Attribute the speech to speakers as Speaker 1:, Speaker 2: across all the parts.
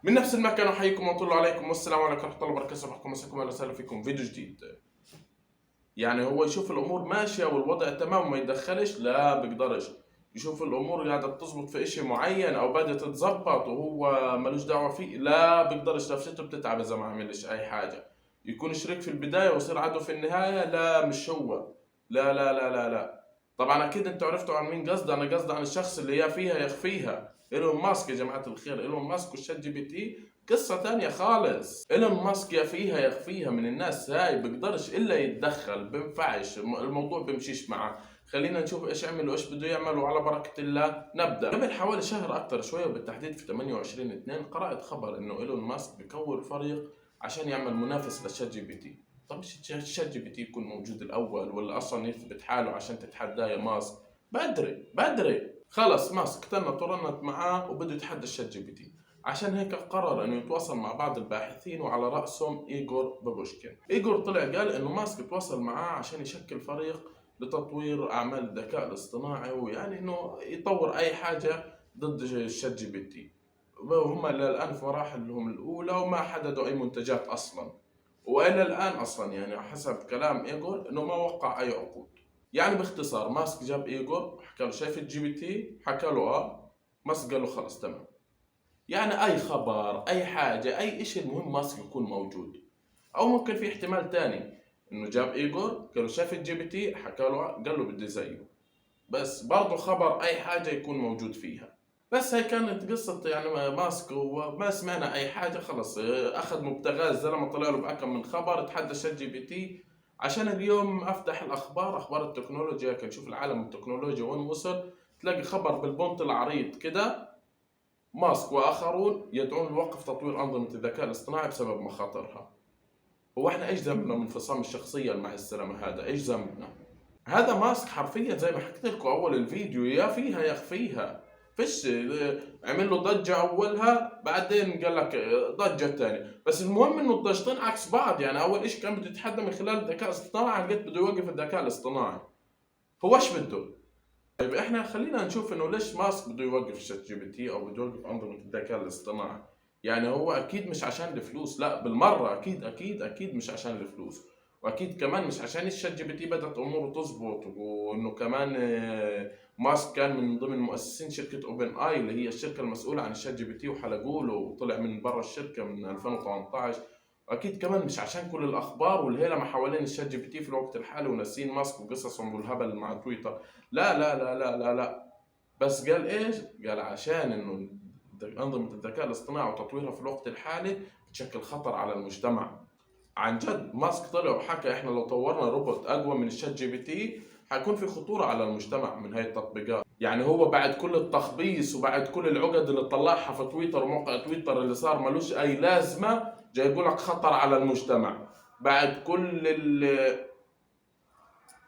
Speaker 1: من نفس المكان احييكم واطل عليكم والسلام عليكم ورحمه الله وبركاته. صباحكم مساكم اهلا وسهلا فيكم فيديو جديد. يعني هو يشوف الامور ماشيه والوضع تمام وما يتدخلش، لا بيقدرش. يشوف الامور قاعده تزبط في اشي معين او بدات تتزبط وهو ملوش دعوه فيه، لا بيقدرش. نفسيته بتتعب اذا ما عملش اي حاجه. يكون شريك في البدايه ويصير عدو في النهايه، لا مش هو. لا لا لا لا لا. طبعا اكيد انتوا عرفتوا عن مين قصدي. انا قصدي عن الشخص اللي يا فيها يخفيها، ايلون ماسك. يا جماعه الخير، ايلون ماسك والشات جي بي تي قصة تانية خالص. ايلون ماسك يا فيها يخفيها من الناس، هاي بيقدرش الا يتدخل، بينفعش الموضوع بيمشيش معه. خلينا نشوف ايش عمل وايش بده يعمل، وعلى بركة الله نبدأ. قبل حوالي شهر اكثر شوية، وبالتحديد في 28/2 قرأت خبر انه ايلون ماسك بكون فريق عشان يعمل منافس للشات جي بي تي. طب الشات جي بي تي يكون موجود الاول ولا اصلا يثبت حاله عشان تتحداه يا ماسك؟ بدري بدري. خلص ماسك تنت ورنت معاه وبده يتحدى الشات جي بي تي. عشان هيك قرر انه يتواصل مع بعض الباحثين وعلى رأسهم ايجور بابوشكين. ايجور طلع قال انه ماسك تواصل معاه عشان يشكل فريق لتطوير اعمال الذكاء الاصطناعي، ويعني انه يطور اي حاجة ضد الشات جي بي تي. وهم للان في مراحلهم الاولى وما حددوا اي منتجات اصلا. والى الان اصلا يعني حسب كلام ايجور انه ما وقع اي عقود. يعني باختصار ماسك جاب ايجور حكى له شايف الجي بي تي، حكى له ماسك قال له خلص تمام. يعني اي خبر اي حاجه اي اشي المهم ماسك يكون موجود. او ممكن في احتمال تاني انه جاب ايجور قال له شاف الجي بي تي، حكى له قال له بدي زيه. بس برضه خبر اي حاجه يكون موجود فيها. بس هي كانت قصة يعني ماسك، وما سمعنا أي حاجة. خلص أخذ مبتغاه الزلمة، طلع له بأكم من خبر، تحدى شات جي بي تي. عشان اليوم أفتح الأخبار، أخبار التكنولوجيا، كان نشوف العالم التكنولوجيا وين وصل. تلاقي خبر بالبنط العريض كده: ماسك وآخرون يدعون لوقف تطوير أنظمة الذكاء الاصطناعي بسبب مخاطرها. هو احنا ايش ذنبنا من انفصام الشخصية مع السلامة؟ هذا ايش ذنبنا؟ هذا ماسك حرفيا زي ما حكيت لكم اول الفيديو، يا فيها يخفيها. فيش عمل له ضجة اولها، بعدين قال لك ضجة ثانية. بس المهم انه الضجتين عكس بعض. يعني اول اشي كان بده يتحدى من خلال الذكاء الاصطناعي، لقيت بده يوقف الذكاء الاصطناعي. هو ايش بده؟ طيب احنا خلينا نشوف انه ليش ماسك بده يوقف الشات جي بي تي او بده يوقف انظمه الذكاء الاصطناعي. يعني هو اكيد مش عشان الفلوس، لا بالمره، اكيد اكيد اكيد مش عشان الفلوس. واكيد كمان مش عشان الشات جي بي تي بدات اموره تزبط، وانه كمان ماسك كان من ضمن مؤسسين شركه اوبن اي اللي هي الشركه المسؤوله عن الشات جي بي تي، وحلقوا له وطلع من برا الشركه من 2018. واكيد كمان مش عشان كل الاخبار والهيله حوالين الشات جي بي تي في الوقت الحالي وناسين ماسك وقصصهم والهبل مع تويتر. لا لا لا لا لا لا. بس قال ايش؟ قال عشان انه انظمه الذكاء الاصطناعي وتطويرها في الوقت الحالي بتشكل خطر على المجتمع. عن جد ماسك طلع وحكى احنا لو طورنا روبوت اقوى من الشات جي بي تي حيكون في خطوره على المجتمع من هاي التطبيقات. يعني هو بعد كل التخبيص وبعد كل العقد اللي طلعها في تويتر وموقع تويتر اللي صار ملوش اي لازمه، جاي يقول لك خطر على المجتمع. بعد كل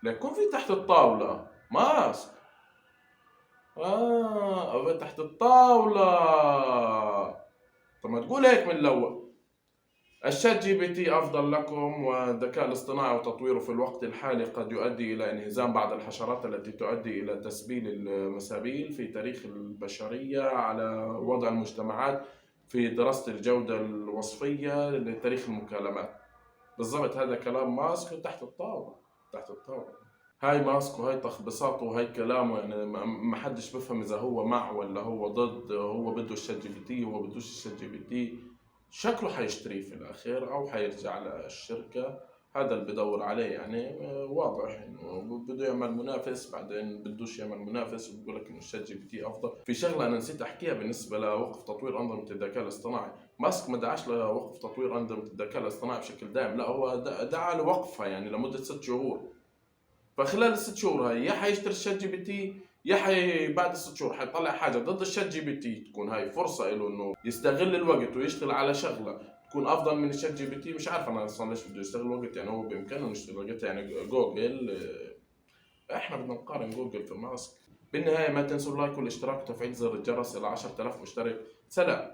Speaker 1: ليكون في تحت الطاوله ماسك. تحت الطاولة. طب ما تقول هيك من الأول. الشات جي بي تي أفضل لكم، والذكاء الاصطناعي وتطويره في الوقت الحالي قد يؤدي إلى انهزام بعض الحشرات التي تؤدي إلى تسبيل المسابيل في تاريخ البشرية على وضع المجتمعات في دراسة الجودة الوصفية لتاريخ المكالمات. بالضبط هذا كلام ماسك تحت الطاولة. تحت الطاولة. هاي ماسك وهاي تخبيصاته وهاي كلامه. يعني ما حدش بفهم اذا هو مع ولا هو ضد. هو بده الشات جي بي تي، هو بدوش الشات جي بي تي. شكله حيشتريه في الاخير او حيرجع للشركة. هذا اللي بدور عليه. يعني واضح انه بده يعمل منافس، بعدين بدوش يعمل منافس وبقول لك انه الشات جي بي تي افضل. في شغله انا نسيت احكيها بالنسبه لوقف تطوير انظمه الذكاء الاصطناعي. ماسك ما دعاش لوقف تطوير انظمه الذكاء الاصطناعي بشكل دائم، لا هو دعا لوقفها يعني لمده 6 شهور. فخلال ال6 شهور هاي يا حيشتري الشات جي بي تي، يا بعد ال6 شهور حيطلع حاجه ضد الشات جي بي تي، تكون هاي فرصه له انه يستغل الوقت ويشتغل على شغله تكون افضل من الشات جي بي تي. مش عارف انا اصلا ليش بده يستغل وقت. يعني هو بامكانه يشتغل وقت. يعني جوجل احنا بدنا نقارن جوجل في ماسك. بالنهايه ما تنسوا اللايك والاشتراك وتفعيل زر الجرس الى 10,000 مشترك. سلام.